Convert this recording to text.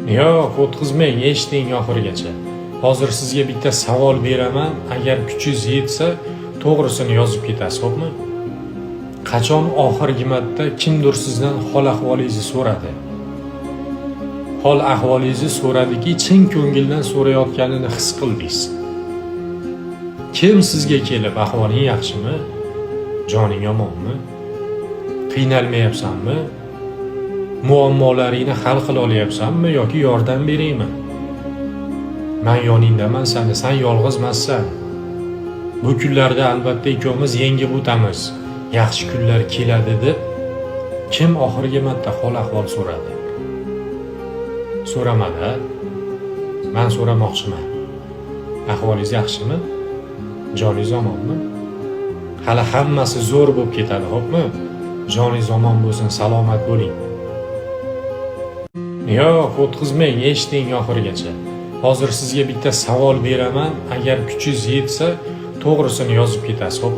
Yo'q, o'tkazmang, eshiting oxirigacha. Hozir sizga bitta savol beraman, agar kuchingiz yetsa, to'g'risini yozib ketasiz, xo'pmi? Qachon oxirgi marta kimdir sizdan hol ahvolingizni so'radi? Hol ahvolingizni so'radiki, chin ko'ngildan so'rayotganini his qildingiz. Kim sizga kelib, ahvoling yaxshimi? Joning yomonmi? Qiynalmayapsanmi? Muammolaringni hal qila olyapsanmi yoki yordam beraymi? Men yoningdaman seni, sen yolg'izmassan. Bu kunlarda albatta ikkovimiz yengib o'tamiz. Yaxshi kunlar keladi deb kim oxirgi marta hol ahvol so'radi? So'ramadi. Men so'ramoqchiman. Ahvolingiz yaxshimi? Joningiz omonmi? Hali hammasi zo'r bo'lib ketadi, xo'pmi? Joningiz omon bo'lsin, salomat bo'ling. Yo'q, o'tkazmang, eshiting oxirigacha. Hozir sizga bitta savol beraman, agar kuchingiz yetsa, to'g'risini yozib ketasiz, xo'p?